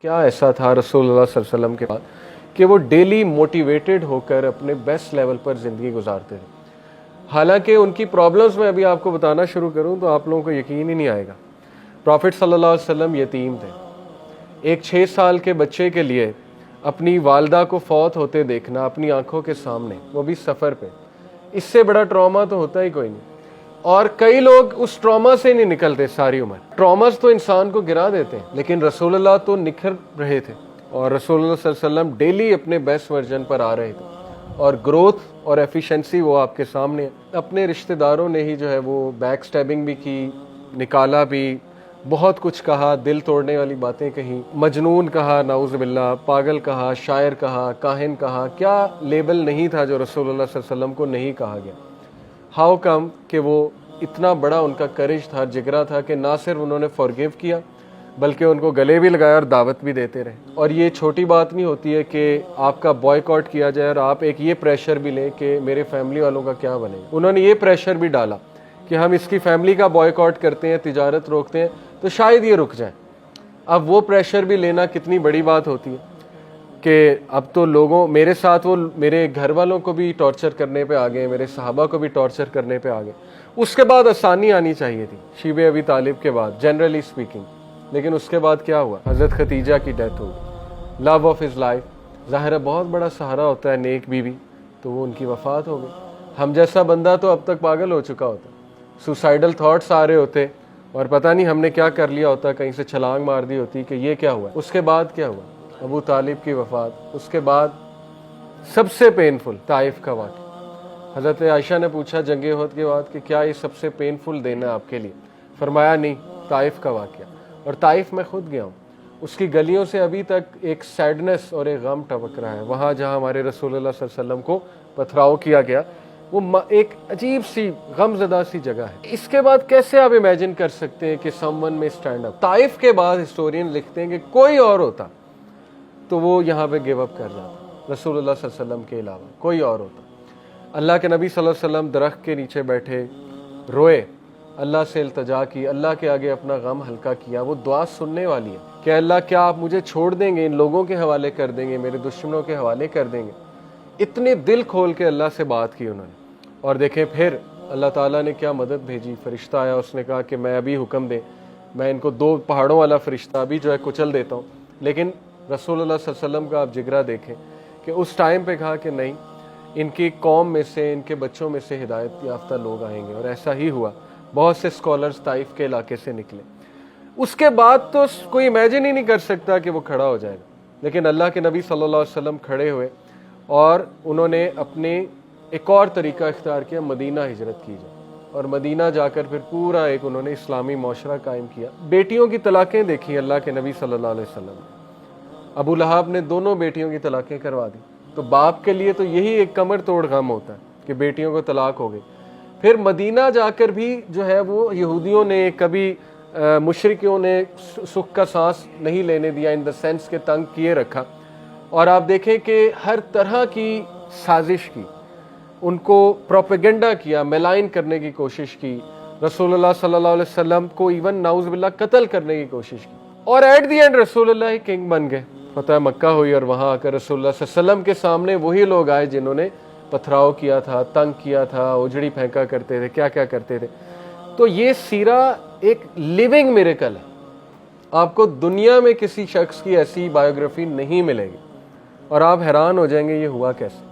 کیا ایسا تھا رسول اللہ صلی اللہ علیہ وسلم کے بعد کہ وہ ڈیلی موٹیویٹڈ ہو کر اپنے بیسٹ لیول پر زندگی گزارتے تھے. حالانکہ ان کی پرابلمز میں ابھی آپ کو بتانا شروع کروں تو آپ لوگوں کو یقین ہی نہیں آئے گا. پروفٹ صلی اللہ علیہ وسلم یتیم تھے. ایک 6 سال کے بچے کے لیے اپنی والدہ کو فوت ہوتے دیکھنا اپنی آنکھوں کے سامنے, وہ بھی سفر پہ, اس سے بڑا ٹراما تو ہوتا ہی کوئی نہیں. اور کئی لوگ اس ٹراما سے نہیں نکلتے ساری عمر. ٹراماز تو انسان کو گرا دیتے ہیں, لیکن رسول اللہ تو نکھر رہے تھے اور رسول اللہ صلی اللہ علیہ وسلم ڈیلی اپنے بیسٹ ورژن پر آ رہے تھے, اور گروتھ اور ایفیشنسی وہ آپ کے سامنے ہے. اپنے رشتہ داروں نے ہی جو ہے وہ بیک سٹیبنگ بھی کی, نکالا بھی, بہت کچھ کہا, دل توڑنے والی باتیں کہیں, مجنون کہا, نعوذ باللہ, پاگل کہا, شاعر کہا, کاہن کہا. کیا لیبل نہیں تھا جو رسول اللہ صلی اللہ علیہ وسلم کو نہیں کہا گیا. ہاؤ کم کہ وہ اتنا بڑا ان کا کرج تھا, جگرا تھا کہ نہ صرف انہوں نے فورگیو کیا بلکہ ان کو گلے بھی لگایا اور دعوت بھی دیتے رہے. اور یہ چھوٹی بات نہیں ہوتی ہے کہ آپ کا بوائیکاٹ کیا جائے اور آپ ایک یہ پریشر بھی لیں کہ میرے فیملی والوں کا کیا بنے. انہوں نے یہ پریشر بھی ڈالا کہ ہم اس کی فیملی کا بوائیکاٹ کرتے ہیں, تجارت روکتے ہیں تو شاید یہ رک جائیں. اب وہ پریشر بھی لینا کتنی بڑی بات ہوتی ہے کہ اب تو لوگوں میرے ساتھ, وہ میرے گھر والوں کو بھی ٹارچر کرنے پہ آ گئے, میرے صحابہ کو بھی ٹارچر کرنے پہ آ گئے. اس کے بعد آسانی آنی چاہیے تھی شیب ابی طالب کے بعد, جنرلی اسپیکنگ. لیکن اس کے بعد کیا ہوا؟ حضرت خدیجہ کی ڈیتھ ہو گئی, لو آف ہز لائف. ظاہر ہے بہت بڑا سہارا ہوتا ہے نیک بیوی, تو وہ ان کی وفات ہو گئی. ہم جیسا بندہ تو اب تک پاگل ہو چکا ہوتا, سوسائڈل تھاٹس آ رہے ہوتے اور پتہ نہیں ہم نے کیا کر لیا ہوتا, کہیں سے چھلانگ مار دی ہوتی کہ یہ کیا ہوا. اس کے بعد کیا ہوا؟ ابو طالب کی وفات. اس کے بعد سب سے پینفل طائف کا واقعہ. حضرت عائشہ نے پوچھا جنگ احد کے بعد کہ کیا یہ سب سے پینفل دن ہے آپ کے لیے؟ فرمایا نہیں, طائف کا واقعہ. اور طائف میں خود گیا ہوں, اس کی گلیوں سے ابھی تک ایک سیڈنس اور ایک غم ٹپک رہا ہے. وہاں جہاں ہمارے رسول اللہ صلی اللہ علیہ وسلم کو پتھراؤ کیا گیا, وہ ایک عجیب سی غم زدہ سی جگہ ہے. اس کے بعد کیسے آپ امیجن کر سکتے ہیں کہ سم ون میں اسٹینڈ اپ؟ طائف کے بعد ہسٹورین لکھتے ہیں کہ کوئی اور ہوتا تو وہ یہاں پہ گیو اپ کر جاتا, رسول اللہ صلی اللہ علیہ وسلم کے علاوہ کوئی اور ہوتا. اللہ کے نبی صلی اللہ علیہ وسلم درخت کے نیچے بیٹھے, روئے, اللہ سے التجا کی, اللہ کے آگے اپنا غم ہلکا کیا. وہ دعا سننے والی ہے کہ اللہ کیا آپ مجھے چھوڑ دیں گے, ان لوگوں کے حوالے کر دیں گے, میرے دشمنوں کے حوالے کر دیں گے. اتنے دل کھول کے اللہ سے بات کی انہوں نے. اور دیکھیں پھر اللہ تعالیٰ نے کیا مدد بھیجی. فرشتہ آیا, اس نے کہا کہ میں ابھی حکم دیں, میں ان کو 2 پہاڑوں والا فرشتہ ابھی جو ہے کچل دیتا ہوں. لیکن رسول اللہ صلی اللہ علیہ وسلم کا آپ جگرا دیکھیں کہ اس ٹائم پہ کہا کہ نہیں, ان کی قوم میں سے, ان کے بچوں میں سے ہدایت یافتہ لوگ آئیں گے. اور ایسا ہی ہوا, بہت سے اسکالرز طائف کے علاقے سے نکلے. اس کے بعد تو کوئی امیجن ہی نہیں کر سکتا کہ وہ کھڑا ہو جائے گا. لیکن اللہ کے نبی صلی اللہ علیہ وسلم کھڑے ہوئے اور انہوں نے اپنے ایک اور طریقہ اختیار کیا, مدینہ ہجرت کی جائے. اور مدینہ جا کر پھر پورا ایک انہوں نے اسلامی معاشرہ قائم کیا. بیٹیوں کی طلاقیں دیکھی اللہ کے نبی صلی اللہ علیہ وسلم نے. ابو لہب نے 2 بیٹیوں کی طلاقیں کروا دی. تو باپ کے لیے تو یہی ایک کمر توڑ غم ہوتا ہے کہ بیٹیوں کو طلاق ہو گئی. پھر مدینہ جا کر بھی جو ہے وہ یہودیوں نے, کبھی مشرکیوں نے سکھ کا سانس نہیں لینے دیا, ان دا سینس کے تنگ کیے رکھا. اور آپ دیکھیں کہ ہر طرح کی سازش کی, ان کو پروپیگنڈا کیا, میلائن کرنے کی کوشش کی, رسول اللہ صلی اللہ علیہ وسلم کو ایون نعوذ باللہ قتل کرنے کی کوشش کی. اور ایٹ دی اینڈ رسول اللہ ہی کنگ بن گئے. فتح مکہ ہوئی اور وہاں آ کر رسول اللہ صلی اللہ علیہ وسلم کے سامنے وہی لوگ آئے جنہوں نے پتھراؤ کیا تھا, تنگ کیا تھا, اجڑی پھینکا کرتے تھے, کیا کیا کرتے تھے. تو یہ سیرہ ایک لیونگ میریکل ہے. آپ کو دنیا میں کسی شخص کی ایسی بایوگرافی نہیں ملے گی اور آپ حیران ہو جائیں گے یہ ہوا کیسے.